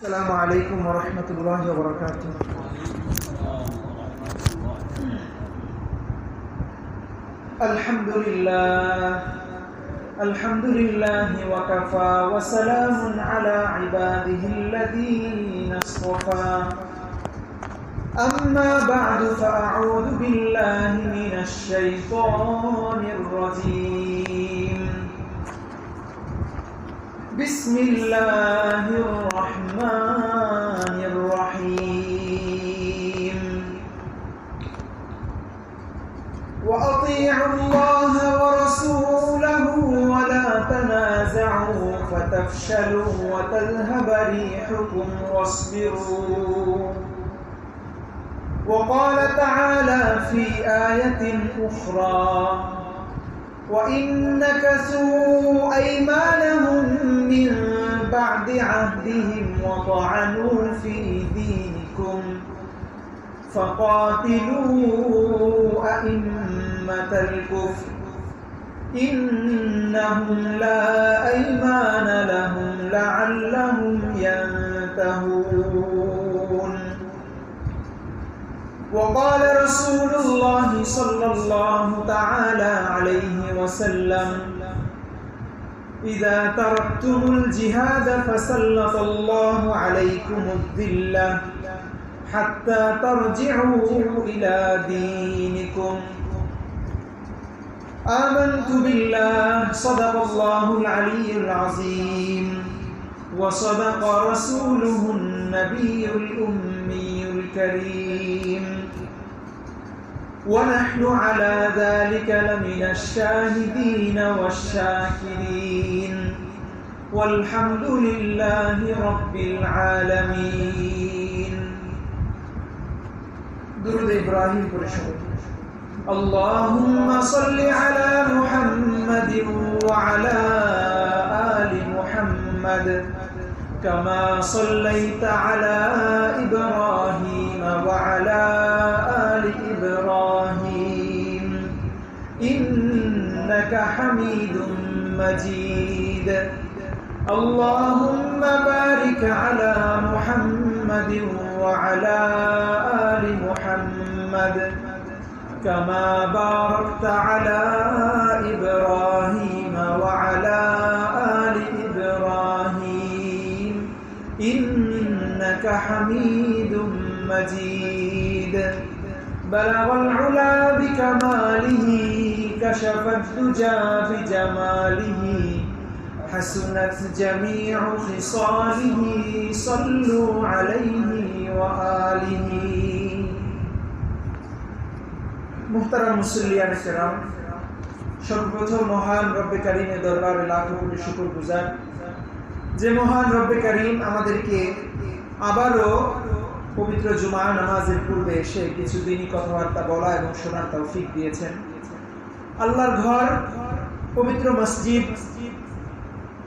السلام عليكم ورحمة الله وبركاته. الحمد لله وكفى وسلام على عباده الذين اصطفى. أما بعد فأعوذ بالله من الشيطان الرجيم. بسم الله الرحمن الرحيم. وأطيعوا الله ورسوله ولا تنازعوا فتفشلوا وتذهب ريحكم واصبروا. وقال تعالى في آية أخرى: وَإِنْ نَكَثُوا أَيْمَانَهُمْ مِنْ بَعْدِ عَهْدِهِمْ وَطَعَنُوا فِي دِينِكُمْ فَقَاتِلُوا أَئِمَّةَ الْكُفْرِ إِنَّهُمْ لَا أَيْمَانَ لَهُمْ لَعَلَّهُمْ يَنْتَهُونَ. وقال رسول الله صلى الله تعالى عليه وسلم: إذا تركتم الجهاد فسلط الله عليكم الذلة حتى ترجعوا إلى دينكم. آمنت بالله. صدق الله العلي العظيم وصدق رسوله النبي الأمي الكريم ونحن على ذلك لمن الشاهدين والشاكرين والحمد لله رب العالمين. درود إبراهيم برشود. اللهم صل على محمد وعلى آل محمد كما صليت على إبراهيم وعلى آل إبراهيم إنك حميد مجيد. اللهم بارك على محمد وعلى آل محمد كما باركت على إبراهيم وعلى آل إبراهيم إنك حميد مجيد. بلغ العلا بكماله كشف الدجى بجماله حسنت جميع خصاله صلوا عليه وآله. মুহতারাম মুসল্লিয়ান কেরাম, সর্বপ্রথম মহান রব্বে কারীমের দরবারে লাখো কোটি শুকর গুজার, যে মহান রব্বে কারীম আমাদেরকে আবারও পবিত্র জুমা নামাজের পূর্বে এসে কিছুদিনই কথাবার্তা বলা এবং শোনার তৌফিক দিয়েছেন। আল্লাহর ঘর, পবিত্র মসজিদ,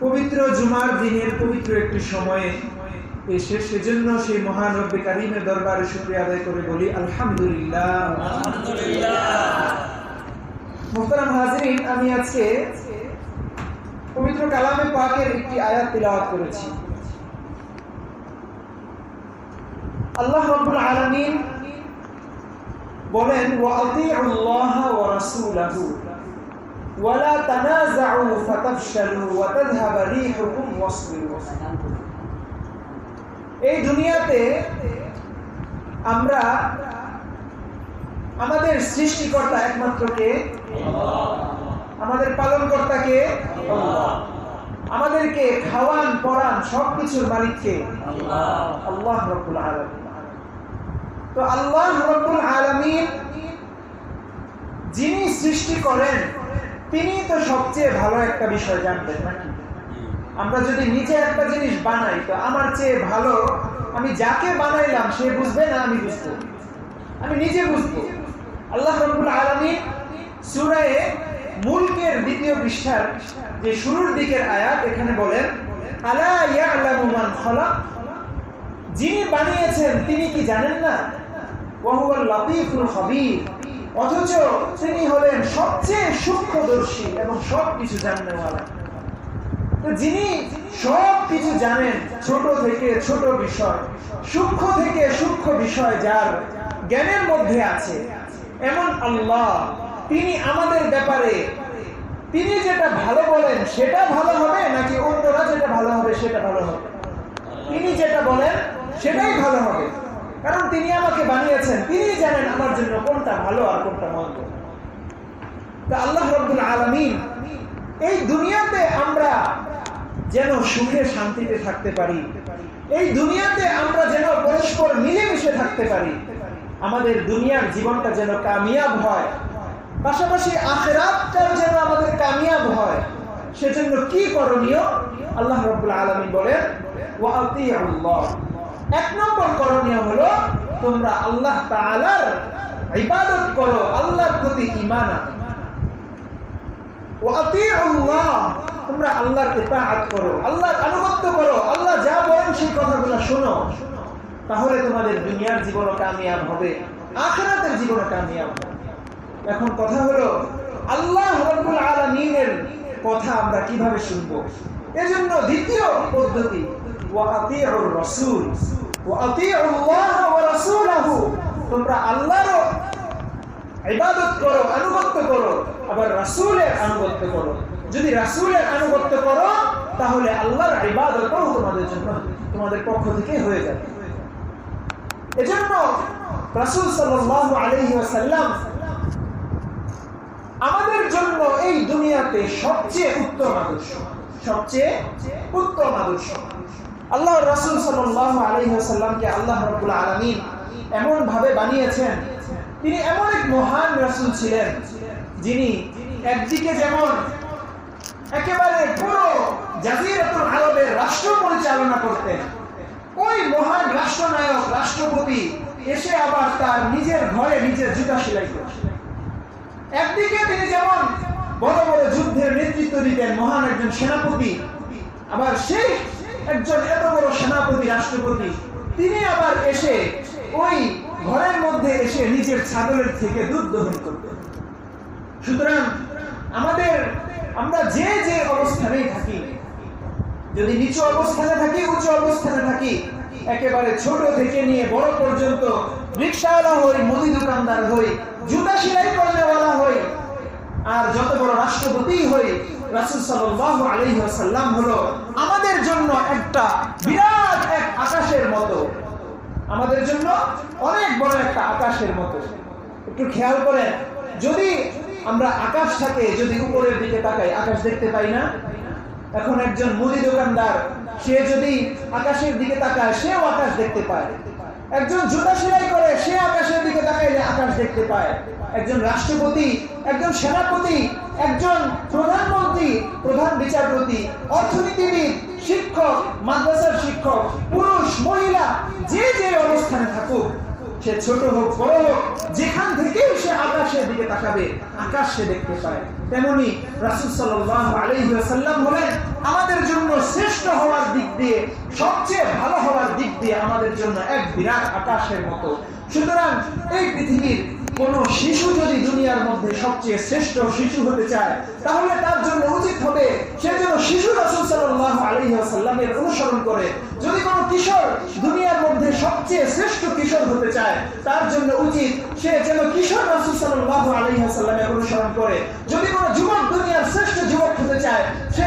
পবিত্র জুমার দিনের পবিত্র একটি সময়ে এসে সেজন্য সেই মহান রব্বে কারীমের দরবারে শুকরিয়া আদায় করে বলি আলহামদুলিল্লাহ। মুহতারাম হাজিরিন, আমি আজকে পবিত্র কালামে পাকের একটি আয়াত তিলাওয়াত করেছি। আল্লাহ রাব্বুল আলামিন বলেন: ওয়াআতিউল্লাহা ওয়া রাসূলাহু ওয়া লা তানাযাউ ফাতাফশালু ওয়া তাযহাবা রিহুকুম ওয়াসবিরু। এই দুনিয়াতে আমরা আমাদের সৃষ্টিকর্তা একমাত্র কে? আমাদের পালনকর্তা কে? আমাদেরকে খাওয়ান পরান সবকিছুর মালিক কে? আল্লাহ রাব্বুল আলামিন। তো আল্লাহ রাব্বুল আলামিন যিনি সৃষ্টি করেন তিনি তো সবচেয়ে ভালো একটা বিষয় জানতেন নাকি? আমরা যদি নিজে একটা জিনিস বানাই তো আমার চেয়ে ভালো আমি যাকে বানাইলাম সে বুঝবে না আমি বুঝবো? আমি নিজে বুঝবো। আল্লাহ রাব্বুল আলামিন সূরা মুলকের 2য় পৃষ্ঠার যে শুরুর দিকের আয়াত, এখানে বলেন: আলা ইয়ালামু মান খালাক। যিনি বানিয়েছেন তিনি কি জানেন না? ওয়া হুয়াল লাতীফুল খাবীর। অথচ তিনি হলেন সবচেয়ে সূক্ষ্মদর্শী এবং সবকিছু জানেনওয়ালা। যিনি সব কিছু জানেন, ছোট থেকে ছোট বিষয়, সূক্ষ্ম থেকে সূক্ষ্ম বিষয় যার জ্ঞানের মধ্যে আছে, এমন আল্লাহ, তিনি আমাদের ব্যাপারে তিনি যেটা ভালো বলেন সেটা ভালো হবে নাকি অন্যরা যেটা ভালো হবে সেটা ভালো হবে? তিনি যেটা বলেন সেটাই ভালো হবে, কারণ তিনি আমাকে বানিয়েছেন, তিনি জানেন আমার জন্য কোনটা ভালো আর কোনটা মন্দ। তা আল্লাহ রাব্বুল আলামিন এই দুনিয়াতে আমরা যেন সুখে শান্তিতে থাকতে পারি, এই দুনিয়াতে আমরা যেন পরস্পর মিলেমিশে থাকতে পারি, আমাদের দুনিয়ার জীবনটা যেন কামিয়াব হয়, পাশাপাশি আখিরাতটাও যেন আমাদের কামিয়াব হয়, সেজন্য কি করণীয়? আল্লাহ রাব্বুল আলামিন বলেন ওয়া আতিউল্লাহ। এক নম্বর করণীয় হলো তোমরা আল্লাহ তাআলার ইবাদত করো, আল্লাহর প্রতি ঈমান আনো। ওয়া আতিউল্লাহ, তোমরা আল্লাহর ইতাআত করো, আল্লাহর আনুগত্য করো, আল্লাহ যা বলেন সেই কথাগুলো শোনো, তাহলে তোমাদের দুনিয়ার জীবনও কামিয়াব হবে, আখিরাতের জীবনও কামিয়াব হবে। এখন কথা হলো আল্লাহ রাব্বুল আলামিনের কথা আমরা কিভাবে শুনবো? এজন্য দ্বিতীয় পদ্ধতি ওয়া আতিউর রাসূল ওয়া আতিউল্লাহ ওয়া রাসূলহু, তোমরা আল্লাহর ইবাদত করো, আনুগত্য করো, আবার রাসূলের আনুগত্য করো। যদি রাসূলের আনুগত্য করো তাহলে আল্লাহর ইবাদতও তোমাদের জন্য, তোমাদের পক্ষ থেকে হয়ে যাবে। এজন্য রাসূল সাল্লাল্লাহু আলাইহি ওয়াসাল্লাম আমাদের জন্য এই দুনিয়াতে সবচেয়ে উত্তম আদর্শ, সবচেয়ে উত্তম আদর্শ। আল্লাহর রাসূল সাল্লাল্লাহু আলাইহি ওয়াসাল্লামকে আল্লাহ রাব্বুল আলামিন এমন ভাবে বানিয়েছেন, তিনি এমন এক মহান রাসূল ছিলেন যিনি একদিকে যেমন একেবারে পুরো জাজিরাতুল আরবের রাষ্ট্র পরিচালনা করতেন, ওই মহান রাষ্ট্রনায়ক রাষ্ট্রপতি এসে আবার তার নিজের ঘরে নিজের জুতা সেলাই করতেন। একদিকে তিনি যেমন বড় বড় যুদ্ধের নেতৃত্ব দিতেন, মহান একজন সেনাপতি, আবার সেই একজন এত বড় সেনাপতি রাষ্ট্রপতি তিনি আবার এসে ওই ঘরের মধ্যে এসে নিজের ছাগলের থেকে দুধ দহন করতেন। সুতরাং আমরা যে যে অবস্থানেই থাকি, যদি নিচু অবস্থানে থাকি, উচ্চ অবস্থানে থাকি, একেবারে ছোট থেকে নিয়ে বড় পর্যন্ত, রিকশাওয়ালা হই, মুদি দোকানদার হই, জুতা সেলাই করানেওয়ালা হই, আর যত বড় রাষ্ট্রপতি হই, রাসূল সাল্লাল্লাহু আলাইহি ওয়াসাল্লাম হলো আমাদের জন্য একটা বিরাট এক আকাশের মতো, আমাদের জন্য অনেক বড় একটা আকাশের মতো। একটু খেয়াল করেন, যদি আমরা আকাশটাকে যদি উপরের দিকে তাকাই, আকাশ দেখতে পাই না? এখন একজন মুদি দোকানদার সে যদি আকাশের দিকে তাকায়, সেও আকাশ দেখতে পায়। একজন জুতা সেলাই করে, সে আকাশের দিকে তাকাইলে আকাশ দেখতে পায়। একজন রাষ্ট্রপতি, একজন সেনাপতি, একজন প্রধানমন্ত্রী, প্রধান বিচারপতি, অর্থনীতিবিদ, শিক্ষক, মাদ্রাসার শিক্ষক, পুরুষ মহিলা, যে যে অবস্থানে থাকুক, সে ছোট হোক বড় হোক, যেখান থেকেই সে আকাশের দিকে তাকাবে, আকাশ সে দেখতে পায়। তেমনি রাসূল সাল্লাল্লাহু আলাইহি ওয়াসাল্লাম হলেন আমাদের জন্য শ্রেষ্ঠ হওয়ার দিক দিয়ে, সবচেয়ে ভালো হওয়ার দিক দিয়ে আমাদের জন্য এক বিরাট আকাশের মতো। সুতরাং এই পৃথিবীর কোন শিশু যদি দুনিয়ার মধ্যে সবচেয়ে শ্রেষ্ঠ শিশু হতে চায়, তাহলে তার জন্য উচিত হবে সে যেন শিশু রাসূল সাল্লাল্লাহু আলাইহি ওয়াসাল্লামের অনুসরণ করে। যদি কোন কিশোর দুনিয়ার মধ্যে সবচেয়ে শ্রেষ্ঠ কিশোর হতে চায়, তার জন্য উচিত সে যেন কিশোর রাসূল সাল্লাল্লাহু আলাইহি ওয়াসাল্লামের অনুসরণ করে। যদি কোন যুবক দুনিয়ার শ্রেষ্ঠ যুবক হতে চায়, সে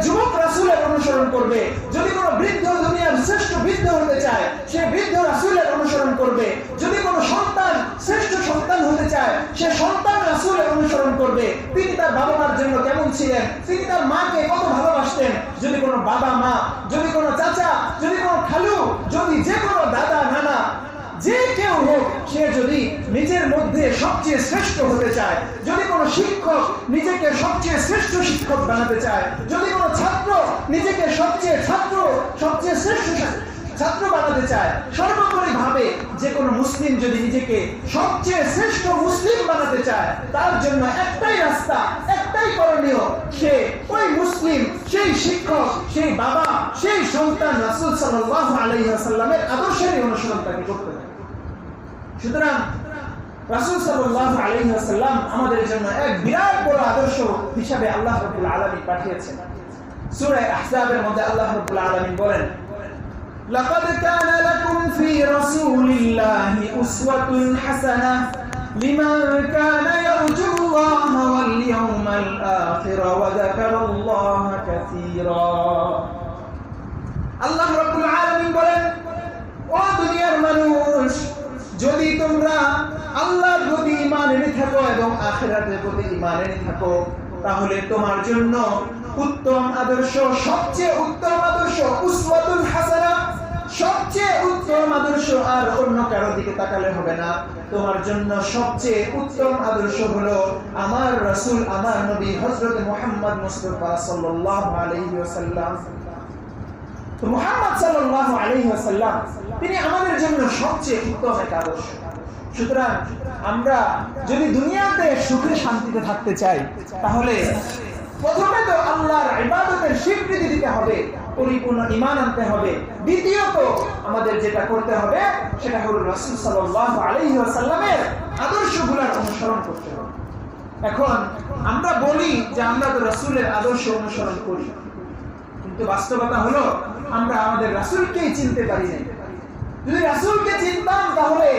যুবক রাসূলের অনুসরণ করবে। যদি কোন বৃদ্ধ দুনিয়ার শ্রেষ্ঠ বৃদ্ধ হতে চায়, সে বৃদ্ধ রাসূলের অনুসরণ করবে। যদি কোন সন্তান শ্রেষ্ঠ সন্তান হতে চায়, সে সন্তান রাসূলের অনুসরণ করবে। তিনি তার বাবা মার জন্য কেমন ছিলেন, তিনি তার মাকে কত ভালোবাসতেন। যদি কোনো বাবা মা, যদি কোনো চাচা, যদি কোনো খালু, যদি যে কোনো দাদা নানা, যে কেউ হোক, সে যদি নিজের মধ্যে সবচেয়ে শ্রেষ্ঠ হতে চায়, যদি কোনো শিক্ষক নিজেকে সবচেয়ে শ্রেষ্ঠ শিক্ষক বানাতে চায়, যদি কোনো ছাত্র নিজেকে সবচেয়ে শ্রেষ্ঠ ছাত্র বানাতে চায়, সর্বোপরি ভাবে যে কোনো মুসলিম যদি নিজেকে সবচেয়ে শ্রেষ্ঠ মুসলিম বানাতে চায়, তার জন্য একটাই রাস্তা, একটাই করণীয়, সে ওই মুসলিম, সেই শিক্ষক, সেই বাবা, সেই সন্তান রাসূল সাল্লাল্লাহু আলাইহি ওয়াসাল্লামের আদর্শের অনুসরণ তাকে করতে হবে। সুতরাং রাসূল সাল্লাল্লাহু আলাইহি ওয়াসাল্লাম আমাদের জন্য এক বিরাট বড় আদর্শ হিসাবে আল্লাহ রাব্বুল আলামিন পাঠিয়েছেন। সূরা আহজাবের মধ্যে আল্লাহ রাব্বুল আলামিন বলেন, লাকাদ কানা লাকুম ফি রাসূলিল্লাহি উসওয়াতুন হাসানাহ লিমান কানা ইয়ারজুল্লাহা ওয়াল ইয়াউমাল আখির ওয়া যাকারাল্লাহা কাসীরা। আল্লাহ রাব্বুল আলামিন বলেন, ও দুনিয়ার মানুষ, যদি তোমরা আল্লাহর প্রতি ঈমান এনে থাকো এবং আখিরাতের প্রতি ঈমান এনে থাকো, তাহলে তোমার জন্য উত্তম আদর্শ, সবচেয়ে উত্তম আদর্শ, উসওয়াতুল হাসানা, সবচেয়ে উত্তম আদর্শ আর অন্য কারো দিকে তাকালে হবে না। তোমার জন্য সবচেয়ে উত্তম আদর্শ হলো আমার রাসূল, আমার নবী হযরত মুহাম্মদ মুস্তাফা সাল্লাল্লাহু আলাইহি ওয়াসাল্লাম। তো মুহাম্মদ সাল্লাল্লাহু আলাইহি ওয়াসাল্লাম তিনি আমাদের জন্য সবচেয়ে উত্তম এক আদর্শ। সুতরাং আমরা যদি দুনিয়াতে সুখে শান্তিতে থাকতে চাই, তাহলে প্রথমে তো আল্লাহর ইবাদতের স্বীকৃতি দিতে হবে, পরিপূর্ণ ঈমান আনতে হবে। দ্বিতীয়ত আমাদের যেটা করতে হবে সেটা হলো রাসূল সাল্লাল্লাহু আলাইহি ওয়াসাল্লামের আদর্শগুলোর অনুসরণ করতে হবে। এখন আমরা বলি যে আমরা তো রাসূলের আদর্শ অনুসরণ করি, কিন্তু বাস্তবতা হলো আমরা আমাদের রাসূলকেই চিনতে পারি না। যদি রাসূলকে চিনতাম, তাহলে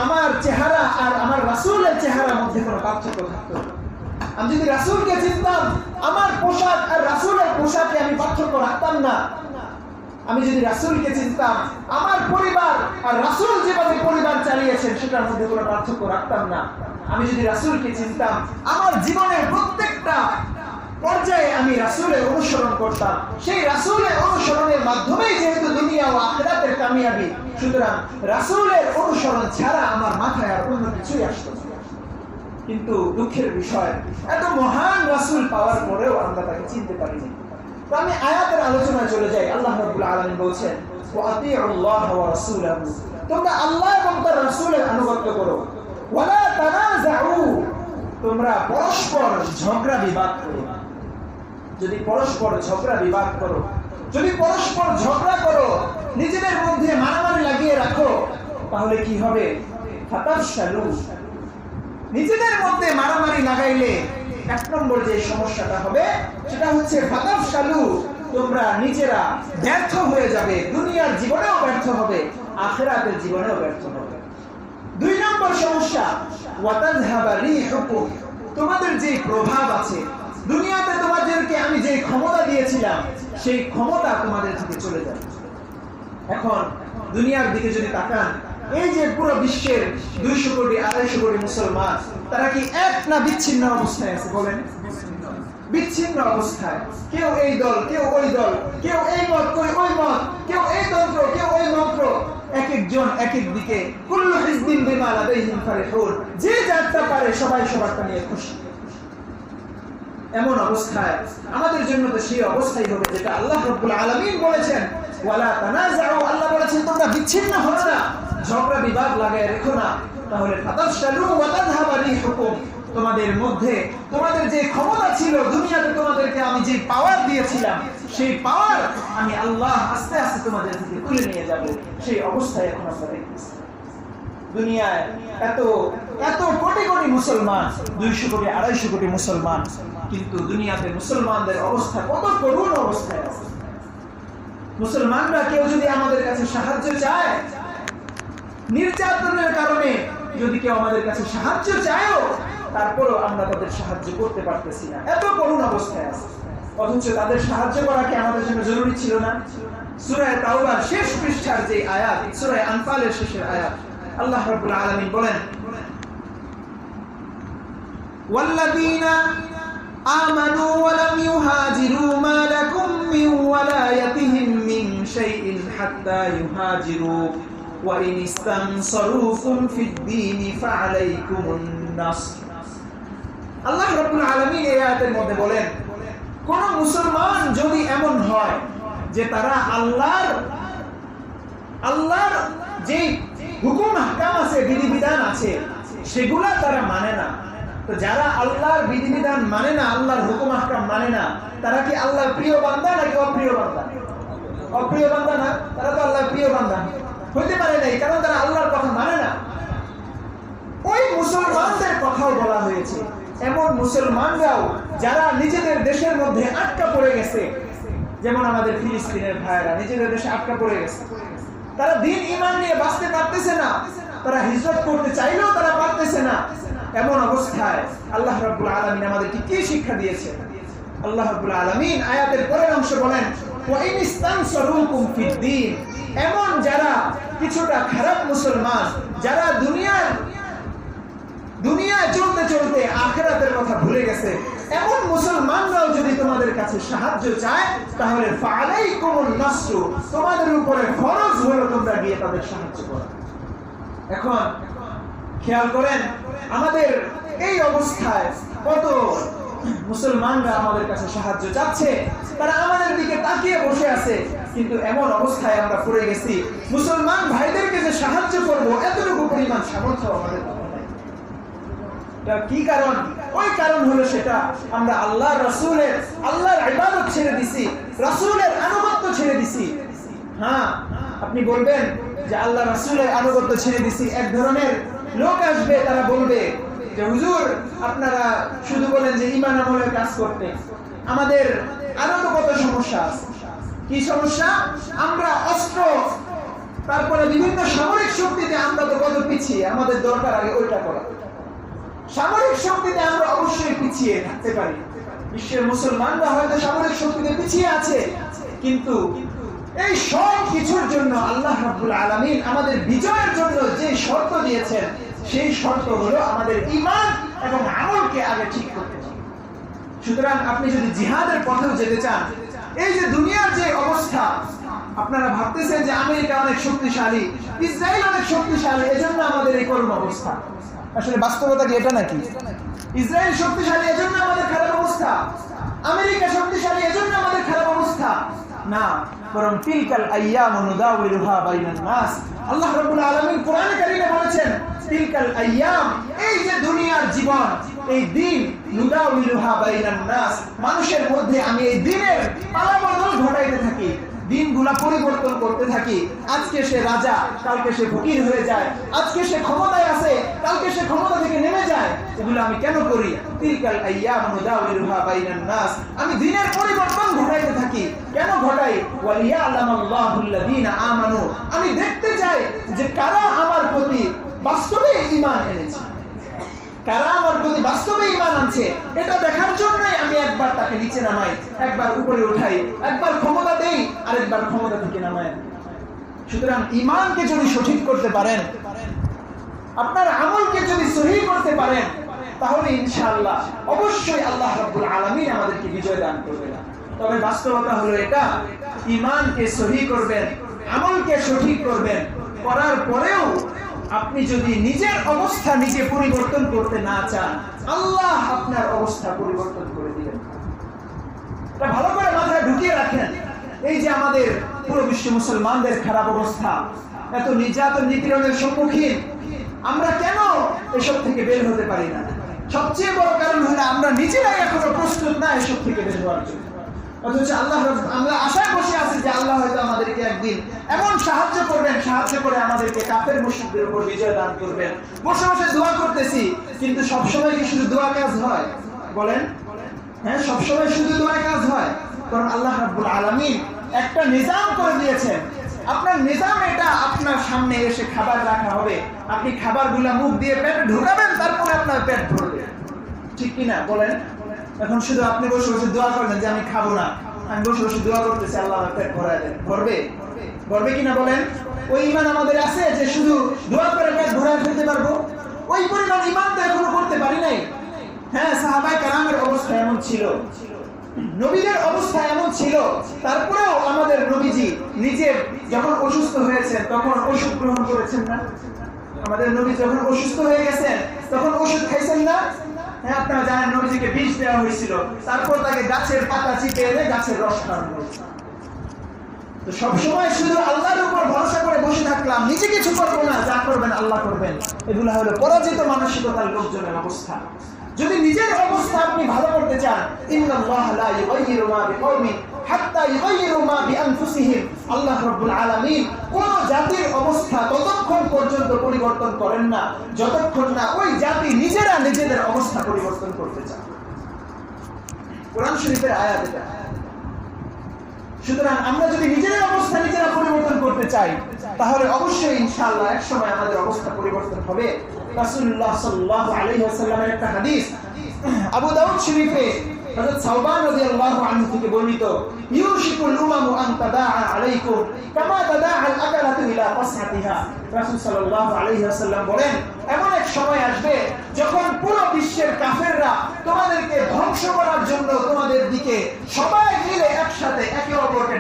আমার চেহারা আর আমার রাসূলের চেহারার মধ্যে কোনো পার্থক্য থাকতো না। আমি যদি রাসূলকে চিনতাম, আমার পোশাক আর রাসূলের পোশাকে আমি পার্থক্য রাখতাম না। আমি যদি রাসূলকে চিনতাম, আমার পরিবার আর রাসূল যেভাবে পরিবার চালিয়েছেন সেটার মধ্যে কোনো পার্থক্য রাখতাম না। আমি যদি রাসূলকে চিনতাম, আমার জীবনের প্রত্যেকটা পর্যায়ে আমি রাসূলের অনুসরণ করতাম। সেই রাসূলের অনুসরণের মাধ্যমেই যেহেতু দুনিয়া ও আখিরাতের কামিয়াবি, সুতরাং রাসূলের অনুসরণ ছাড়া আমার মাথায় আর অন্য কিছুই আসতো না। কিন্তু দুঃখের বিষয়, এত মহান রাসূল পাওয়ার পরেও আমরা তাকে চিনতে পারিনি। তো আমি আয়াতের আলোচনায় চলে যাই। আল্লাহ রাব্বুল আলামিন বলছেন, ওয়া আতিউল্লাহ ওয়া রাসূলাহু, তোমরা আল্লাহ এবং তার রাসূলের আনুগত্য করো। ওয়ালা তানাযাউ, তোমরা পরস্পর ঝগড়া বিবাদ করো। যদি পরস্পর ঝগড়া বিবাদ করো, যদি পরস্পর ঝগড়া করো, নিজেদের মধ্যে মারামারি লাগিয়ে রাখো, তাহলে কি হবে? ফাতাফশালু, নিজেদের মধ্যে মারামারি লাগাইলে এক নম্বর যে সমস্যাটা হবে সেটা হচ্ছে ফাতাফশালু, তোমরা নিজেরা ব্যর্থ হয়ে যাবে। দুনিয়ার জীবনেও ব্যর্থ হবে, আখিরাতের জীবনেও ব্যর্থ হবে। দুই নম্বর সমস্যা, ওয়াতাযহাবা রিহুকুম, তোমাদের যে প্রভাব আছে দুনিয়াতে, তোমাদেরকে আমি যে ক্ষমতা দিয়েছিলাম সেই ক্ষমতা তোমাদের থেকে চলে যাবে। এখন দুনিয়ার দিকে যদি তাকান, এই যে পুরো বিশ্বের 200 কোটি 250 কোটি মুসলমান, তারা কি এক না বিচ্ছিন্ন অবস্থায় আছে? বলেন, বিচ্ছিন্ন অবস্থায়। কেউ এই দল, কেউ ওই দল, কেউ এই মত, কেউ ওই মত, কেউ এই তন্ত্র, কেউ ওই মন্ত্র, এক একজন এক এক দিকে। কুল্লু হিজবিন বিমা লাদাইহিম ফারিহুন, যে যারটা পারে সবাই সবারটা নিয়ে খুশি। এমন অবস্থায় আমাদের জন্য তো সেই অবস্থাই হবে যেটা আল্লাহ রাব্বুল আলামিন বলেছেন, ওয়ালা তানাযাউ, আল্লাহ বলেছেন তোমরা বিচ্ছিন্ন হও না, ঝগড়া বিবাদ লাগায় রেখো না। তাহলে ফাতাশালু ওয়া তাযহাবা রিহুকুম, তোমাদের মধ্যে তোমাদের যে ক্ষমতা ছিল দুনিয়াতে, তোমাদেরকে আমি যে পাওয়ার দিয়েছিলাম সেই পাওয়ার আমি আল্লাহ আস্তে আস্তে তোমাদের থেকে তুলে নিয়ে যাব। সেই অবস্থায় এখন আমরা দেখতেছি দুনিয়ায় এত এত কোটি কোটি মুসলমান, 200 কোটি 250 কোটি মুসলমান, কিন্তু দুনিয়াতে মুসলমানদের অবস্থা কত করুণ অবস্থায় আছে। মুসলমানরা কেউ যদি আমাদের কাছে সাহায্য চায়, নির্যাতনের কারণে যদি কেউ আমাদের কাছে সাহায্য চায়ও, তারপরও আমরা তাদের সাহায্য করতে পারতেছি না, এত করুণ অবস্থায় আছে। অথচ তাদের সাহায্য করা কি আমাদের জন্য জরুরি ছিল না? সূরা তাওবার শেষ পৃষ্ঠার যে আয়াত, সূরা আনফালের শেষের আয়াত, আল্লাহ রাব্বুল আলামিন বলেন, ওয়াল্লাযীনা আমানু ওয়া লাম ইউহাজিরু মা লাকুম মিন ওয়ালায়াতিহিম মিন শাইইন হাত্তা ইউহাজিরু ওয়া ইন ইসতানসারুকুম ফিদ-দীনি ফাআলাইকুমুন নাসর। আল্লাহ রাব্বুল আলামিন এই আয়াতের মধ্যে বলেন, কোন মুসলমান যদি এমন হয় যে তারা আল্লাহর যে হুকুম আহকাম আছে, বিধিবিধান আছে, সেগুলা তারা মানে না, তো যারা আল্লাহর বিধিবিধান মানে না, আল্লাহর হুকুম আহকাম মানে না, তারা কি আল্লাহর প্রিয় বান্দা নাকি অপ্রিয় বান্দা? অপ্রিয় বান্দা না, তারা তো আল্লাহর প্রিয় বান্দা হইতে পারে নাই, কারণ তারা আল্লাহর কথা মানে না। ওই মুসলমানদের কথাও বলা হয়েছে, এমন মুসলমানরাও যারা নিজেদের দেশের মধ্যে আটকা পড়ে গেছে, যেমন আমাদের ফিলিস্তিনের ভাইয়েরা নিজেদের দেশে আটকা পড়ে গেছে, তারা দিন ঈমান নিয়ে বাঁচতে পারতেছে না, তারা হিজরত করতে চাইলেও তারা পারতেছে না। এমন অবস্থায় আল্লাহ রাব্বুল আলামিন আমাদেরকে কি শিক্ষা দিয়েছে? আল্লাহ রাব্বুল আলামিন আয়াতের পরের অংশ বলেন, ওয়া ইন ইস্তানসারুকুম ফিদ-দীন, এমন যারা কিছুটা খারাপ মুসলমান, যারা দুনিয়ায় চলতে চলতে আখিরাতের কথা ভুলে গেছে, এমন মুসলমানরাও যদি তোমাদের কাছে সাহায্য চায়, তাহলে ফালাইকুমুন নাসরু, তোমাদের উপরে ফরজ হলো তোমরা গিয়ে তাদের সাহায্য করো। এখন খেয়াল করেন আমাদের এই অবস্থায় কত মুসলমানরা আমাদের কাছে সাহায্য চাচ্ছে, তারা আমাদের দিকে তাকিয়ে বসে আছে, কিন্তু এমন অবস্থায় আমরা পড়ে গেছি মুসলমান ভাইদেরকে যে সাহায্য করব এতটুকু পরিমাণ সামর্থ্য আমাদের নাই। কি কারণ? ওই কারণ হলো সেটা আমরা আল্লাহর ইবাদত ছেড়ে দিছি, রাসূলের আনুগত্য ছেড়ে দিছি। হ্যাঁ, আপনি বলবেন যে আল্লাহ রাসূলের আনুগত্য ছেড়ে দিছি, এক ধরনের লোক আসবে, তারা বলবে যে হুজুর আপনারা শুধু বলেন যে ঈমান আমলের কাজ করতে, আমাদের আরো তো কত সমস্যা আছে। কি সমস্যা? আমরা অস্ত্র, তারপরে বিভিন্ন সামরিক শক্তিতে আমরা তো কত পিছিয়ে, আমাদের দরকার আগে ওইটা করা। সামরিক শক্তিতে আমরা অবশ্যই পিছিয়ে থাকতে পারি, বিশ্বের মুসলমানরা হয়তো সামরিক শক্তিতে পিছিয়ে আছে, কিন্তু এই সব কিছুর জন্য আল্লাহ রাব্বুল আলামিন আমাদের বিজয়ের জন্য যে শর্ত দিয়েছেন, সেই শর্ত হলো আমাদের ঈমান এবং আমলকে আগে ঠিক করতে হবে। সুতরাং আপনি যদি জিহাদের পথেও যেতে চান, এই যে দুনিয়ার যে অবস্থা, আপনারা ভাবতেছেন যে আমেরিকা অনেক শক্তিশালী, ইসরায়েল অনেক শক্তিশালী, এজন্য আমাদের এই করুণ অবস্থা। আসলে বাস্তবতা কি এটা নাকি? ইসরায়েল শক্তিশালী এজন্য আমাদের খারাপ অবস্থা, আমেরিকা শক্তিশালী এজন্য আমাদের খারাপ অবস্থা না, বরং তিলকাল আইয়ামু নুদাউলিহা বাইনান নাস। আল্লাহ রাব্বুল আলামিন কোরআনে কারীমে বলেছেন তিলকাল আইয়াম, এই যে দুনিয়ার জীবন, এই দিন, নুদাউলিহা বাইনান নাস, মানুষের মধ্যে আমি এই দিনের পালাবদল ঘটাইতে থাকি, দিনগুলা পরিবর্তন করতে থাকি। আজকে সে রাজা, কালকে সে ফকির হয়ে যায়, আজকে সে ক্ষমতায় আছে, কালকে সে ক্ষমতা থেকে নেমে যায়। এগুলো আমি কেন করি? তিলকাল আইয়ামু নুদাউলিহা বাইনান নাস, আমি দিনের পরিবর্তন ঘটাইতে থাকি। কেন ঘটাই? ওয়ালিয়ালামাল্লাহুল্লাযীনা আমানু, আমি দেখতে চাই যে কারা আমার প্রতি বাস্তবে ঈমান এনেছে, কারা আমার প্রতি বাস্তবে ঈমান আনছে। এটা দেখার জন্যই আমি একবার তাকে নিচে নামাই, একবার উপরে উঠাই, একবার ক্ষমতা দেই, আরেকবার ক্ষমতা থেকে নামাই। সুতরাং ঈমানকে যদি সঠিক করতে পারেন, আপনার আমলকে যদি সহিহ করতে পারেন, তাহলে ইনশাআল্লাহ অবশ্যই আল্লাহ রাব্বুল আলামিন আমাদেরকে বিজয় দান করবেন। তবে বাস্তবতা হলো এটা, ঈমানকে সহিহ করবেন, আমলকে সঠিক করবেন, করার পরেও আপনি যদি নিজের অবস্থা নিজে পরিবর্তন করতে না চান, আল্লাহ আপনার অবস্থা পরিবর্তন করে দিবেন। এটা ভালো করে মাথায় ঢুকিয়ে রাখেন। এই যে আমাদের পুরো বিশ্ব মুসলমানদের খারাপ অবস্থা, এত নির্যাতন নিপীড়নের সম্মুখীন, আমরা কেন এসব থেকে বের হতে পারি না? সবচেয়ে বড় কারণ হলো আমরা নিজেরাই এখনো প্রস্তুত না এসব থেকে বের হওয়ার জন্য। অথচ আমরা আশায় বসে আছি যে আল্লাহ হয়তো আমাদেরকে একদিন এমন সাহায্য করবেন, সাহায্য করে আমাদেরকে কাফের মুশরিকদের উপর বিজয় দান করবেন। বসে বসে দোয়া করতেছি, কিন্তু সবসময় কি শুধু দোয়া কাজ হয়? বলেন, হ্যাঁ, সবসময় শুধু দোয়া কাজ হয়? কারণ আল্লাহ রাব্বুল আলামিন একটা নিজাম করে দিয়েছেন। আপনার নিজাম এটা, আপনার সামনে এসে খাবার রাখা হবে, আপনি খাবারগুলা মুখ দিয়ে পেটে ঢোকাবেন, তারপরে আপনার পেট ভরবে, ঠিক কিনা বলেন? এখন শুধু আপনি বসে বসে দোয়া করলেন যে আমি খাবো না, আমি বসে বসে দোয়া করতেছি আল্লাহ আমার পেট ভরায় দেন, ভরবে? ভরবে কিনা বলেন? ওই ঈমান আমাদের আছে যে শুধু দোয়া করে পেট ভরায় ফেলতে পারবো? ওই পরিমাণ ঈমান তো এখনো করতে পারি নাই। হ্যাঁ, সাহাবায়ে কেরামের অবস্থা এমন ছিল, নবীদের অবস্থা এমন ছিল, তারপরেও আমাদের নবীজি নিজে যখন অসুস্থ হয়েছেন তখন ওষুধ গ্রহণ করেছেন না? আমাদের নবী যখন অসুস্থ হয়ে গেছেন তখন ওষুধ খাইছেন না? হ্যাঁ, আপনারা জানেন নবীজিকে বিষ দেওয়া হয়েছিল, তারপর তাকে গাছের পাতা চিপে এনে গাছের রস খাওয়ানো হয়েছিল। তো সবসময় শুধু আল্লাহর উপর ভরসা করে বসে থাকলাম, নিজে কিছু করবো না, যা করবেন আল্লাহ করবেন, এগুলো হলো পরাজিত মানসিকতার লোকজনের অবস্থা। যদি নিজের অবস্থা আপনি ভালো করতে চান, ইন্নাল্লাহা লা ইউগাইয়িরু মা বিকওমিন হাত্তা ইউগাইয়িরু মা বিআনফুসিহিম, আল্লাহ রাব্বুল আলামিন কোন জাতির অবস্থা ততক্ষণ পর্যন্ত পরিবর্তন করেন না যতক্ষণ না ওই জাতি নিজেরা নিজেদের অবস্থা পরিবর্তন করতে চায়। কোরআন শরীফের আয়াত এটা। সুতরাং আমরা যদি নিজেদের অবস্থা নিজেরা পরিবর্তন করতে চাই তাহলে অবশ্যই ইনশাআল্লাহ এক সময় আমাদের অবস্থা পরিবর্তন হবে। রাসূলুল্লাহ সাল্লাল্লাহু আলাইহি ওয়াসাল্লামের একটা হাদিস আবু দাউদ শরীফে হযরত সাওবান রাদিয়াল্লাহু আনহু থেকে বর্ণিত, ইউশিকুল উমামু আন তাদাআ আলাইকুম কামা তাদাআল আকালাতু ইলা ফাসহাতিহা। রাসূল সাল্লাল্লাহু আলাইহি ওয়াসাল্লাম বলেন, এমন এক সময় আসবে যখন পুরো বিশ্বের কাফেররা তোমাদেরকে ধ্বংস করার জন্য তোমাদের দিকে সবাই মিলে একসাথে একে অপরকে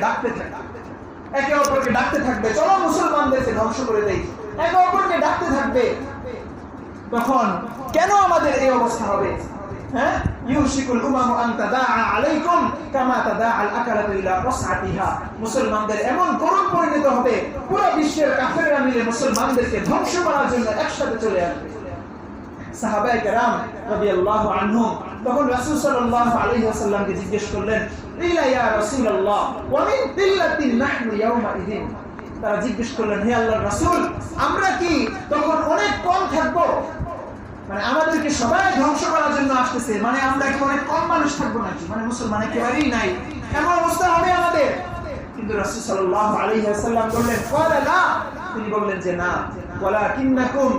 ডাকতে থাকবে, চলো মুসলমানদেরকে ধ্বংস করে দেই, একে অপরকে ডাকতে থাকবে। তখন কেন আমাদের এই অবস্থা হবে? হ্যাঁ, ইউশিকুল উমামু আন তাদাআ আলাইকুম কামা তাদাআল আকালাতু ইলা ফাসহাতিহা। মুসলমানদের এমন করুণ পরিণত হবে, পুরো বিশ্বের কাফেররা মিলে মুসলমানদেরকে ধ্বংস করার জন্য একসাথে চলে আসবে। সাহাবায়ে কেরাম রাদিয়াল্লাহু আনহুম তখন রাসূল সাল্লাল্লাহু আলাইহি ওয়াসাল্লামকে জিজ্ঞেস করলেন, ইলা ইয়া রাসূলুল্লাহ ওয়া মিন কিল্লাতিন নাহনু ইয়াওমা ইদিন। তারা জিজ্ঞেস করলেন, হে আল্লাহর রাসূল, আমরা কি তখন অনেক কম থাকবো? মানে আমাদেরকে সবাই ধ্বংস করার জন্য আসতেছে, মানে আমরা কি অনেক কম মানুষ থাকবো নাকি? মানে মুসলমান একেবারেই নাই, এমন অবস্থা হবে আমাদের? কিন্তু রাসূল সাল্লাল্লাহু আলাইহি ওয়াসাল্লাম বললেন, ক্বালা লা, তিনি বললেন যে না, ওয়ালাকিন্নাকুম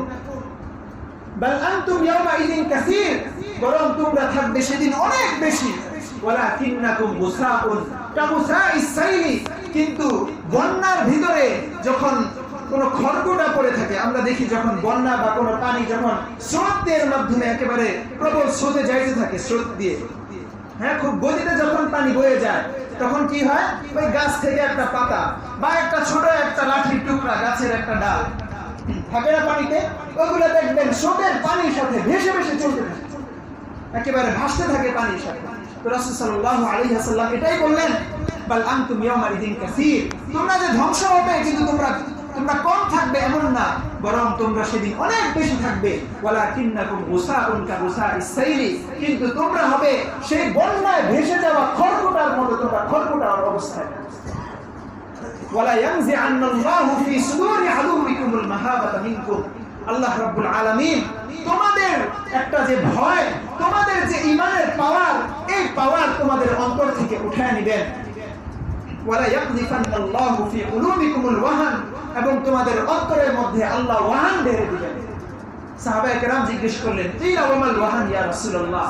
বাল আনতুম ইয়াওমা ইদিন কাসীর, বরং তোমরা থাকবে সেদিন অনেক বেশি। ওয়ালাকিন্নাকুম গুসাউন কাগুসাইস সাইলি, কিন্তু বন্যার ভিতরে যখন কোন খড়কুটা পড়ে থাকে, আমরা দেখি যখন বন্যা বা কোন পানি যখন স্রোতের মাধ্যমে একেবারে প্রবল স্রোতে যাইতে থাকে, স্রোত দিয়ে, হ্যাঁ, খুব গতিতে যখন পানি বয়ে যায়, তখন কি হয়, ওই গাছ থেকে একটা পাতা বা একটা ছোট একটা লাঠির টুকরা, গাছের একটা ডাল থাকে না পানিতে, ওগুলো দেখবেন স্রোতের পানির সাথে ভেসে ভেসে চলতে থাকে, একেবারে ভাসতে থাকে পানির সাথে। তো রাসূল সাল্লাল্লাহু আলাইহি ওয়াসাল্লাম এটাই বললেন, বাল আনতুম ইয়াওমা ইদিন কাসীর, তোমরা যে ধ্বংস হবে কিন্তু তোমরা কম থাকবে এমন না, বরং তোমরা সেদিন অনেক বেশি থাকবে। ওয়ালাকিন্নাকুম গুসাউন কাগুসাইস সাইলি, কিন্তু তোমরা হবে সেই বন্যায় ভেসে যাওয়া খড়কুটার মতো, তোমরা খড়কুটার অবস্থায়। ওয়ালা ইয়ানজিআন্নাল্লাহু ফি সুদুরি আদুউকুমুল মাহাবাতা মিনকুম, আল্লাহ রাব্বুল আলামিন তোমাদের একটা যে ভয়, তোমাদের যে ঈমানের পাওয়ার, এই পাওয়ার তোমাদের অন্তর থেকে উঠায় নেবেন। ওয়ালা ইয়াকযিফান্নাল্লাহু ফি কুলুবিকুমুল ওয়াহান, এবং তোমাদের অন্তরের মধ্যে আল্লাহ ওয়াহান ঢেলে দিবেন। সাহাবায়ে কেরাম জিজ্ঞেস করলেন, কিলা ওয়ামাল ওয়াহান ইয়া রাসূলুল্লাহ।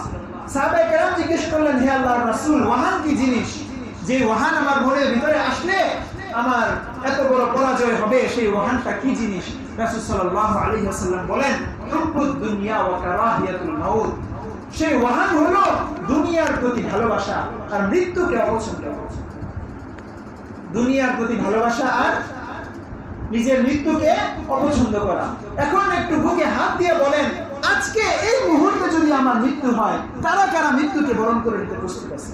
সাহাবায়ে কেরাম জিজ্ঞেস করলেন, হে আল্লাহর রাসূল, ওয়াহান কি জিনিস? যে ওয়াহান আমার মনের ভিতরে আসলে আমার এত বড় পরাজয় হবে, সেই ওয়াহানটা কি জিনিস? রাসূল সাল্লাল্লাহু আলাইহি ওয়াসাল্লাম বলেন, হুব্বুদ দুনিয়া ওয়া কারাহিয়াতুল মাউত, সেই ওয়াহান হলো দুনিয়ার প্রতি ভালোবাসা আর মৃত্যুকে অপছন্দ করা। দুনিয়ার প্রতি ভালোবাসা আর নিজের মৃত্যুকে অপছন্দ করা। এখন একটু বুকে হাত দিয়ে বলেন, আজকে এই মুহূর্তে যদি আমার মৃত্যু হয়, কারা কারা মৃত্যুকে বরণ করে নিতে প্রস্তুত আছে?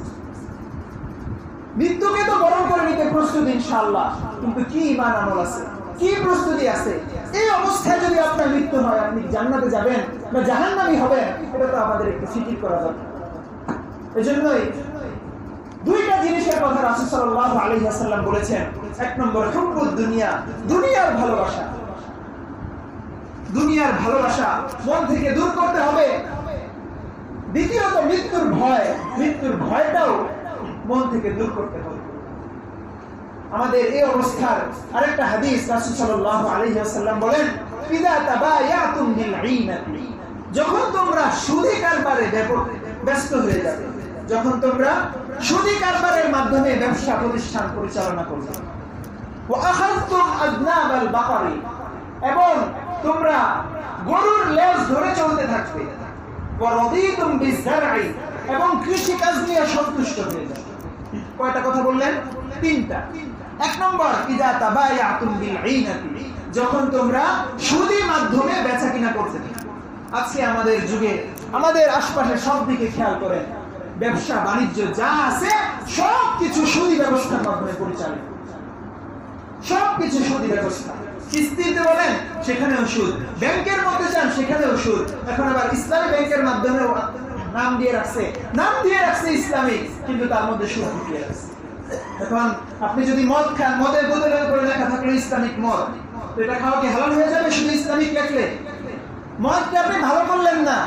মৃত্যুকে তো বরণ করে নিতে প্রস্তুত ইনশাআল্লাহ, কিন্তু কি ঈমান আমল আছে, কি প্রস্তুতি আছে? এই অবস্থায় যদি আপনার মৃত্যু হয়, আপনি জান্নাতে যাবেন না জাহান্নামী হবেন, এটা তো আমাদের একটু ফিকির করা দরকার। এজন্যই দুইটা জিনিসের কথা রাসূল সাল্লাল্লাহু আলাইহি ওয়াসাল্লাম বলেছেন। এক নম্বর হুব্বুদ দুনিয়া, দুনিয়ার ভালোবাসা, দুনিয়ার ভালোবাসা মন থেকে দূর করতে হবে। দ্বিতীয়ত মৃত্যুর ভয়, মৃত্যুর ভয়টাও মন থেকে দূর করতে হবে। আমাদের এই অবস্থার আরেকটা হাদিস, রাসূল সাল্লাল্লাহু আলাইহি ওয়াসাল্লাম বলেন, ইযা তাবায়াতুম বিল ঈনাতি, যখন তোমরা সুদী কারবারে ব্যস্ত হয়ে যাবে, যখন তোমরা সুদী কারবারের মাধ্যমে ব্যবসা প্রতিষ্ঠান পরিচালনা করবে, ওয়া আখাযতুম আযনাবাল বাকারি, এবং তোমরা গরুর লেজ ধরে চলতে থাকবে, ওয়া রাদিতুম বিয-যারঈ, এবং কৃষি কাজ নিয়ে সন্তুষ্ট হয়ে যাবে। কয়টা কথা বললেন? তিনটা। এক নম্বর, ইযা তাবায়াতুম বিল ঈনাতি, যখন তোমরা সুদী মাধ্যমে বেচাকিনা করতে থাকবে। আজকে আমাদের যুগে আমাদের আশপাশে সব দিকে খেয়াল করেন, ব্যবসা বাণিজ্য যা আছে সবকিছু সুদী ব্যবস্থার মাধ্যমে পরিচালিত, সবকিছু সুদী ব্যবস্থা। কিস্তিতে বলেন, সেখানেও সুদ। ব্যাংকের মধ্যে যান, সেখানেও সুদ। এখন আবার ইসলামী ব্যাংকের মাধ্যমেও নাম দিয়ে রাখছে ইসলামিক, কিন্তু তার মধ্যে সুদ ঢুকিয়ে রাখছে। এখন আপনি যদি মদ খান, মদের বোতলের উপরে লেখা থাকলে ইসলামিক মদ, তো এটা খাওয়া কি হালাল হয়ে যাবে শুধু ইসলামিক লেখলে? মদকে আপনি ভালো করলেন না,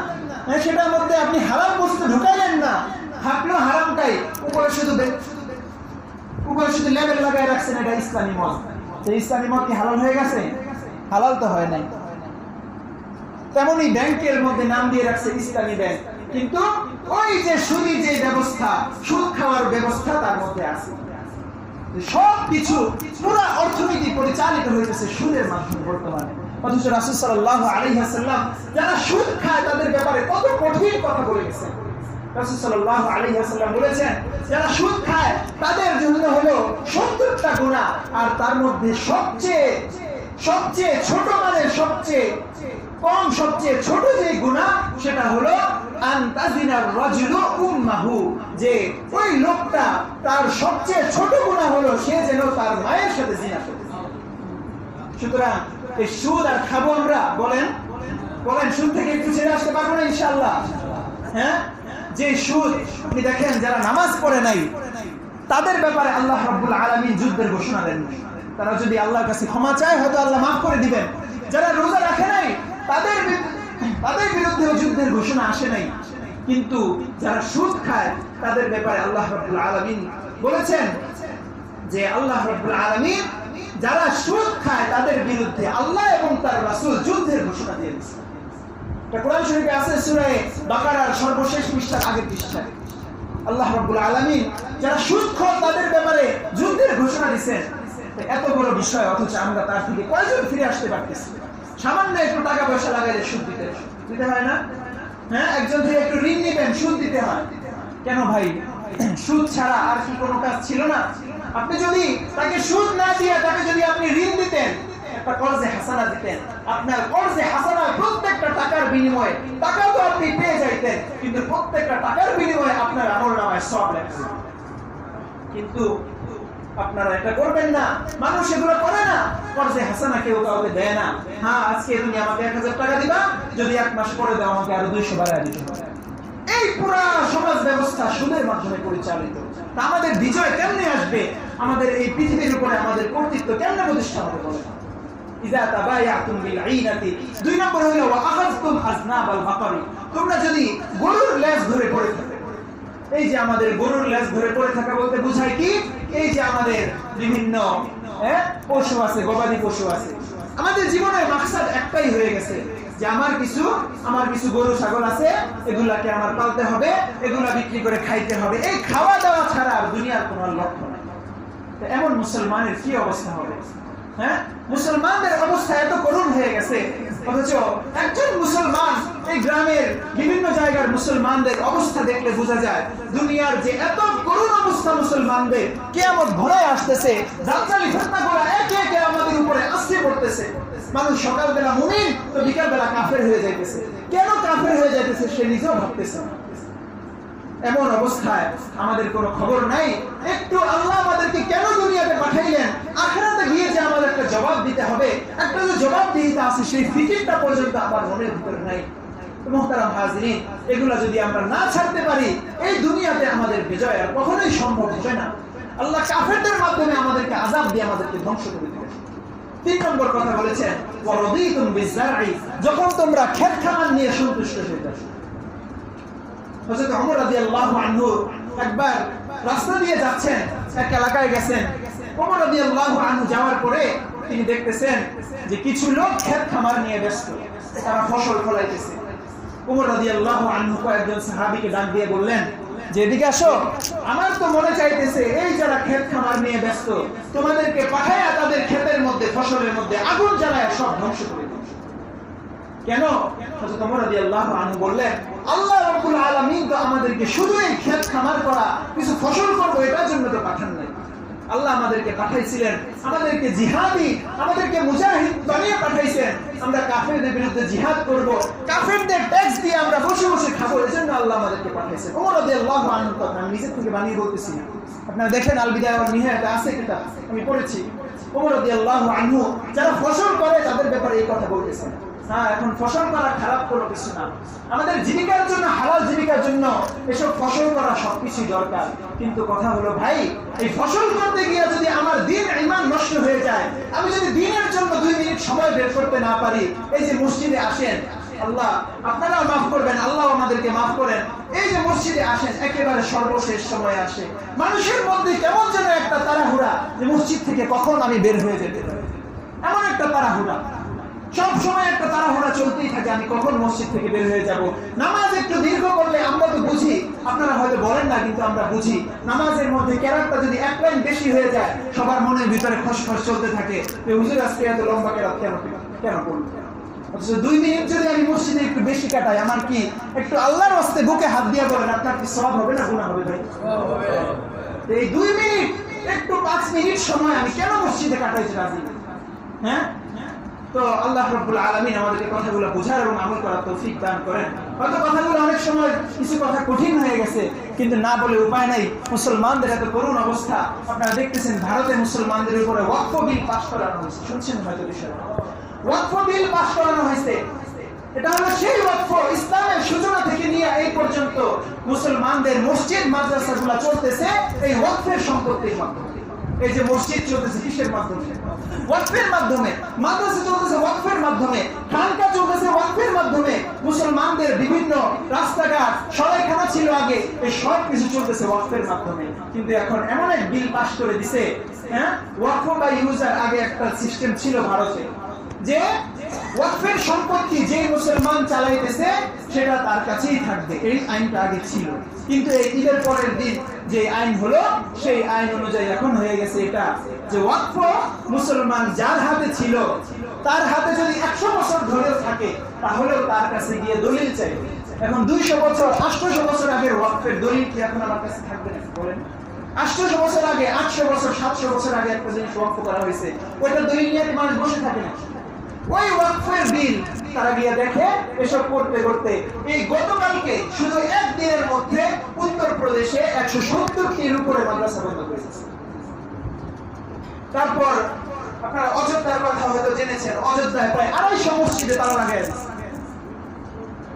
সেটার মধ্যে আপনি হালাল বস্তু ঢুকাইলেন না, থাকলো হারামটাই, উপরে উপরে শুধু লেবেল লাগায় রাখছেন এটা ইসলামী মত। তো ইসলামী মত কি হালাল হয়ে গেছে? হালাল তো হয় নাই। তেমনই ব্যাংকের মধ্যে নাম দিয়ে রাখছে ইসলামী ব্যাংক, কিন্তু ওই যে সুদি যে ব্যবস্থা, সুদ খাওয়ার ব্যবস্থা তার মধ্যে আছে। সবকিছু পুরো অর্থনীতি পরিচালিত হইতেছে সুদের মাধ্যমে বর্তমানে। অথচ রাসূল সাল্লাল্লাহু আলাইহি ওয়াসাল্লাম যারা সুদ খায় তাদের ব্যাপারে কত কঠিন কথা বলে গেছেন। রাসূল সাল্লাল্লাহু আলাইহি ওয়াসাল্লাম বলেছেন যারা সুদ খায় তাদের জন্য হলো 70টা গুনাহ, আর তার মধ্যে সবচেয়ে ছোট মানে সবচেয়ে ছোট যে গুনাহ সেটা হলো আনতাজিনার রাজুলু উম্মাহু, যে ওই লোকটা তার সবচেয়ে ছোট গুনাহ হলো সে যেন তার মায়ের সাথে জিনা করে। সুতরাং এই সুদ আর খাবো আমরা? বলেন সুদ থেকে একটু ছেড়ে আসতে পারবো না ইনশাআল্লাহ? হ্যাঁ, যে সুদ আপনি দেখেন যারা নামাজ পড়ে নাই তাদের ব্যাপারে আল্লাহ রাব্বুল আলামিন যুদ্ধের ঘোষণা দেন। তারা যদি আল্লাহর কাছে ক্ষমা চায় হয়তো আল্লাহ মাফ করে দিবেন। যারা রোজা রাখে নাই তাদের বিরুদ্ধেও যুদ্ধের ঘোষণা আসে নাই। কিন্তু যারা সুদ খায় তাদের ব্যাপারে আল্লাহ রাব্বুল আলামিন বলেছেন যে আল্লাহ রাব্বুল আলামিন যারা সুদ খায় তাদের বিরুদ্ধে আল্লাহ এবং তার রাসূল যুদ্ধের ঘোষণা দিয়েছেন। এটা কোরআন শরীফে আছে সূরা বাকারার সর্বশেষ পৃষ্ঠার আগের পৃষ্ঠায়। আল্লাহ রাব্বুল আলামিন যারা সুদখোর তাদের ব্যাপারে যুদ্ধের ঘোষণা দিয়েছেন। এত বড় বিষয়, অথচ আমরা তার থেকে কয়জন ফিরে আসতে পারতেছি? সামান্য একটু টাকা পয়সা লাগাইলে সুদ দিতে হয় না? হ্যাঁ, একজন থেকে একটু ঋণ নিবেন, সুদ দিতে হয় কেন ভাই? সুদ ছাড়া আর কি কোনো কাজ ছিল না? আপনি যদি তাকে সুদ না দিয়ে তাকে যদি আপনি ঋণ দিতেন, একটা কর্জে হাসানা দিতেন, আপনার কর্জে হাসানা প্রত্যেকটা টাকার বিনিময়ে টাকা তো আপনি পেয়ে যাইতেন, কিন্তু প্রত্যেকটা টাকার বিনিময়ে আপনার আমলনামায় সওয়াব লেখা। কিন্তু আপনারা এটা করবেন না, মানুষ এগুলো করে না। কর্জে হাসানা কেউ কাউকে দেয় না। হ্যাঁ, আজকে তুমি আমাকে 1000 টাকা দিবা, যদি 1 মাস পরে দাও আমাকে আরো 200 বাড়ায় দিতে হবে। এই পুরা সমাজ ব্যবস্থা সুদের মাধ্যমে পরিচালিত। তা আমাদের বিজয় কেমনে আসবে? আমাদের এই পৃথিবীর উপরে আমাদের কর্তৃত্ব কেমনে প্রতিষ্ঠা হবে বলেন? ইযা তাবায়াতুম বিল আইনাতি, 2 নম্বর হলো ওয়া আখাযতুম আযনাবাল বাকারি, তোমরা যদি গরুর লেজ ধরে পড়ে থাকো। এই যে আমাদের গরুর লেজ ধরে পড়ে থাকা বলতে বোঝায় কি? এই যে আমাদের বিভিন্ন পশু আছে, গবাদি পশু আছে, আমাদের জীবনের মাকসাদ একটাই হয়ে গেছে যে আমার কিছু গরু ছাগল আছে, এগুলাকে আমার পালতে হবে, এগুলা বিক্রি করে খাইতে হবে। এই খাওয়া দাওয়া ছাড়া আর দুনিয়ার কোনো লক্ষ্য নাই। এমন মুসলমানের কি অবস্থা হবে? হ্যাঁ, মুসলমানদের অবস্থা এত করুণ হয়ে গেছে, অথচ একজন মুসলমান, এই গ্রামের বিভিন্ন জায়গার মুসলমানদের অবস্থা দেখলে বোঝা যায় দুনিয়ার যে এত করুণ অবস্থা মুসলমানদের। কিয়ামত ঘোড়ায় আসতেছে, জালজালি ফিতনাগুলো একে একে আমাদের উপরে আসতে পড়তেছে। মানুষ সকালবেলা মুমিন তো বিকালবেলা কাফের হয়ে যাইতেছে। কেন কাফের হয়ে যাইতেছে সে নিজেও ভাবতেছে। এমন অবস্থায় আমাদের কোনো খবর নাই একটু আল্লাহ আমাদেরকে কেন দুনিয়াতে পাঠাইলেন, আখিরাতে গিয়ে যে আমাদের একটা জবাব দিতে হবে, একটা যে জবাবদিহিতা আছে সেই ফিকিরটা পর্যন্ত আমার মনের ভিতরে নাই। মুহতারাম হাজিরিন, এগুলা যদি আমরা না ছাড়তে পারি এই দুনিয়াতে আমাদের বিজয় আর কখনোই সম্ভব হবে না। আল্লাহ কাফেরদের মাধ্যমে আমাদেরকে আযাব দিয়ে আমাদেরকে ধ্বংস করে দিবেন। 3 নম্বর কথা বলেছেন ওয়ারাদিতুম বিযারঈ, যখন তোমরা ক্ষেত খামার নিয়ে সন্তুষ্ট হয়ে যাবে। হযরত ওমর রাদিয়াল্লাহু আনহু একবার রাস্তা দিয়ে যাচ্ছেন, এক এলাকায় গেছেন। ওমর রাদিয়াল্লাহু আনহু যাওয়ার পরে তিনি দেখতেছেন যে কিছু লোক ক্ষেত খামার নিয়ে ব্যস্ত, তারা ফসল ফলাইতেছে। ওমর রাদিয়াল্লাহু আনহু কয়েকজন সাহাবীকে ডাক দিয়ে বললেন যে এদিকে আসো, আমার তো মনে চাইতেছে এই যারা ক্ষেত খামার নিয়ে ব্যস্ত তোমাদেরকে পাঠায়া তাদের ক্ষেতের মধ্যে ফসলের মধ্যে আগুন জ্বালায় সব ধ্বংস করে দিই। কেন? হযরত ওমর রাদিয়াল্লাহু আনহু বললেন আল্লাহ রাব্বুল আলামিন তো আমাদেরকে শুধু এই ক্ষেত খামার করা, কিছু ফসল করব এটার জন্য তো পাঠান নাই। আল্লাহ আমাদেরকে পাঠাইছিলেন আমাদেরকে জিহাদি, আমাদেরকে মুজাহিদ বানিয়ে পাঠাইছেন। আমরা কাফেরদের বিরুদ্ধে জিহাদ করব, কাফেরদের ট্যাক্স দিয়ে আমরা বসে বসে খাবো, এজন্য আল্লাহ আমাদেরকে পাঠাইছেন। ওমর রাদিয়াল্লাহু আনহু কথা আমি নিজে থেকে বানিয়ে বলতেছি না। আপনারা দেখেন আল বিদায়া ওয়ান নিহায়া আছে কিতাব, আমি পড়েছি। ওমর রাদিয়াল্লাহু আনহু যারা ফসল করে তাদের ব্যাপারে এই কথা বলতেছেন। হ্যাঁ, এখন ফসল করা খারাপ কোনো কিছু না। আমাদের জীবিকার জন্য, হালাল জীবিকার জন্য এসব ফসল করা সবকিছুই দরকার। কিন্তু কথা হলো ভাই, এই ফসল করতে গিয়ে যদি আমার দিন ঈমান নষ্ট হয়ে যায়, আমি যদি দিনের জন্য 2 মিনিট সময় বের করতে না পারি, এই যে মসজিদে আসেন, আল্লাহ আপনারাও মাফ করবেন, আল্লাহ আমাদেরকে মাফ করেন। এই যে মসজিদে আসেন একেবারে সর্বশেষ সময় আসে, মানুষের মধ্যে কেমন যেন একটা তাড়াহুড়া যে মসজিদ থেকে কখন আমি বের হয়ে যেতে পারি, এমন একটা তাড়াহুড়া, সব সময় একটা তাড়াহুড়া চলতেই থাকে, আমি কখন মসজিদ থেকে বের হয়ে যাব। নামাজ একটু দীর্ঘ করলে আমরা তো বুঝি, আপনারা হয়তো বলেন না কিন্তু আমরা বুঝি, নামাজের মধ্যে কেরাতটা যদি এক লাইন বেশি হয়ে যায় সবার মনের ভিতরে খসখস চলতে থাকে যে হুজুর আজকে এত লম্বা কেরাত কেন করলো। অথচ 2 মিনিট যদি আমি মসজিদে একটু বেশি কাটাই, আমার কি একটু আল্লাহর রাস্তায় বুকে হাত দিয়ে বলেন আপনার কি সওয়াব হবে না গুনাহ হবে ভাই? এই 2 মিনিট একটু 5 মিনিট সময় আমি কেন মসজিদে কাটাইছি রাজি? হ্যাঁ, তো আল্লাহ রাব্বুল আলামিন আমাদেরকে কথাগুলো বোঝার এবং আমল করার তৌফিক দান করেন। হয়তো কথাগুলো অনেক সময় কিছু কথা কঠিন হয়ে গেছে, কিন্তু না বলে উপায় নাই। মুসলমানদের এত করুণ অবস্থা, আপনারা দেখতেছেন ভারতে মুসলমানদের উপরে ওয়াকফ বিল পাস করানো হয়েছে, শুনছেন হয়তো বিষয়টা। ওয়াকফ বিল পাস করানো হয়েছে, এটা হলো সেই ওয়াকফ ইসলামের সূচনা থেকে নিয়ে এই পর্যন্ত মুসলমানদের মসজিদ মাদ্রাসাগুলো চলতেছে এই ওয়াকফের সম্পত্তির মাধ্যমে। এই যে মসজিদ চলতেছে কিসের মাধ্যমে? ওয়াকফের মাধ্যমে। মাদ্রাসা চলতেছে ওয়াকফের মাধ্যমে, খানকা চলতেছে ওয়াকফের মাধ্যমে। মুসলমানদের বিভিন্ন রাস্তাঘাট সরাইখানা ছিল আগে, এই সব কিছু চলতেছে ওয়াকফের মাধ্যমে। কিন্তু এখন এমন এক বিল পাস করে দিছে, হ্যাঁ, ওয়াকফ বা ইউজার আগে একটা সিস্টেম ছিল ভারতে, যে ওয়াকফের সম্পত্তি যে মুসলমান চালাইতেছে সেটা তার কাছেই থাকবে, এই আইনটা আগে ছিল। কিন্তু এই ঈদের পরের দিন যে আইন হলো, সেই আইন অনুযায়ী এখন হয়ে গেছে এটা যে ওয়াকফ মুসলমান যার হাতে ছিল তার হাতে যদি 100 বছর ধরে থাকে তাহলেও তার কাছে গিয়ে দলিল চাইবে। এখন 200 বছর 800 বছর আগের ওয়াকফের দলিল কি এখন আমার কাছে থাকবে না? বলেন, 800 বছর আগে, 800 বছর 700 বছর আগে একটা জিনিস ওয়াকফ করা হয়েছে, ওইটা দলিল নিয়ে মানুষ বসে থাকে না। ওই ওয়াকফের বিল তারা গিয়ে দেখে, এসব করতে করতে এই গতকালকে শুধু একদিনের মধ্যে উত্তরপ্রদেশে 170টির উপরে মাদ্রাসা বন্ধ করেছে। তারপর আপনারা অযোধ্যার কথা হয়তো জেনেছেন, অযোধ্যায় প্রায় 250 মসজিদে তালা লাগাই দিয়েছে।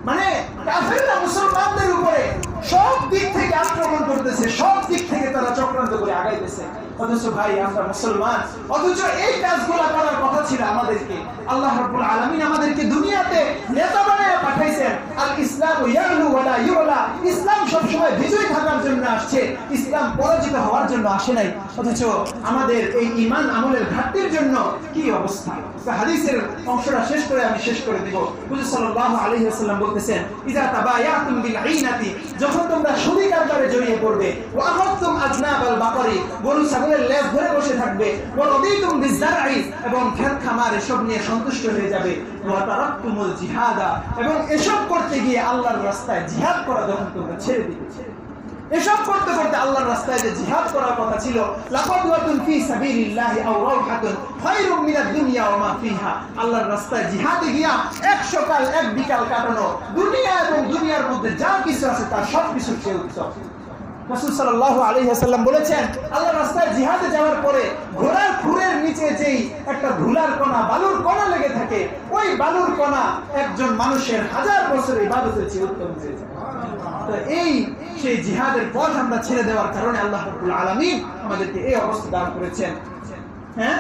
মানে কাফেররা মুসলমানদের উপরে সব দিক থেকে আক্রমণ করতেছে, সব দিক থেকে তারা চক্রান্ত করে আগাইতেছে। অথচ ভাই আমরা মুসলমান, অথচ এই কাজগুলো করার কথা ছিল আমাদেরকে। আল্লাহ রাব্বুল আলামিন আমাদেরকে দুনিয়াতে নেতা বানিয়ে পাঠাইছেন। আল ইসলামু ইয়ালু ওয়ালা ইউলা, ইসলাম সব সময় বিজয়ী থাকার জন্য আসছে, ইসলাম পরাজিত হওয়ার জন্য আসে নাই। অথচ আমাদের এই ঈমান আমলের ঘাটতির জন্য কি অবস্থা। হাদিসের অংশটা শেষ করে আমি শেষ করে দিব। হুজুর সাল্লাল্লাহু আলাইহি ওয়াসাল্লাম বলতেছেন, ইযা তাবায়াতুম বিল আইনাতি, যখন তোমরা সুদী কারবারে জড়িয়ে পড়বে, ওয়া আখাযতুম আজনাবাল বাকরি, গরু ছাগলের লেজ ধরে বসে থাকবে, ওয়া রাদিতুম বিযারঈ, এবং ক্ষেত খামার এসব নিয়ে সন্তুষ্ট হয়ে যাবে, ওয়া তারাকতুমুল জিহাদা, এবং এসব করতে গিয়ে আল্লাহর রাস্তায় জিহাদ করা যখন তোমরা ছেড়ে দিবে, এসব করতে করতে আল্লাহর রাস্তায় যে জিহাদ করার কথা ছিল, লাকাদওয়াতুন ফি সাবিলিল্লাহি আও রাওহাতুন খায়রুম মিনাদ দুনিয়া ওয়া মা ফিহা, আল্লাহর রাস্তায় জিহাদে গিয়া 1 সকাল 1 বিকাল কাটানো দুনিয়া এবং দুনিয়ার মধ্যে যা কিছু আছে তার সবকিছু চেয়ে উত্তম। রাসূল সাল্লাল্লাহু আলাইহি ওয়াসাল্লাম বলেছেন, আল্লাহর রাস্তায় জিহাদে যাওয়ার পরে ঘোড়ার খুরের নিচে যেই একটা ধুলার কণা, বালুর কণা লেগে থাকে, ওই বালুর কণা একজন মানুষের 1000 বছর ইবাদতের চেয়ে উত্তম হয়ে যায়। তো এই সেই জিহাদের পথ আমরা ছেড়ে দেওয়ার কারণে আল্লাহ রাব্বুল আলামিন আমাদেরকে এই অবস্থা দান করেছেন। হ্যাঁ,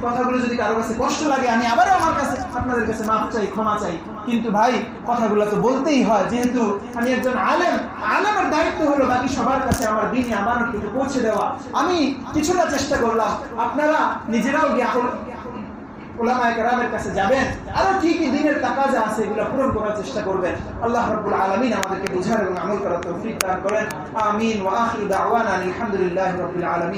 কথাগুলো যদি কারো কাছে কষ্ট লাগে আমি আবারও আমার কাছে আপনাদের কাছে মাফ চাই, ক্ষমা চাই। কিন্তু ভাই কথাগুলো তো বলতেই হয়, যেহেতু আমি একজন আলেম, আলেমের দায়িত্ব হলো বাকি সবার কাছে আমার দ্বীনি আমানতকে পৌঁছে দেওয়া। আমি কিছুটা চেষ্টা করলাম, আপনারা নিজেরাও গিয়ে উলামায়ে কেরামের কাছে যাবেন, আরো কি কি দ্বীনের তাকাজা আছে এগুলো পূরণ করার চেষ্টা করবেন। আল্লাহ রাব্বুল আলামিন আমাদেরকে বুঝার এবং আমল করার তৌফিক দান করেন। আমিন ওয়া আখিরু দাওয়ানা আলহামদুলিল্লাহি রাব্বিল আলামিন।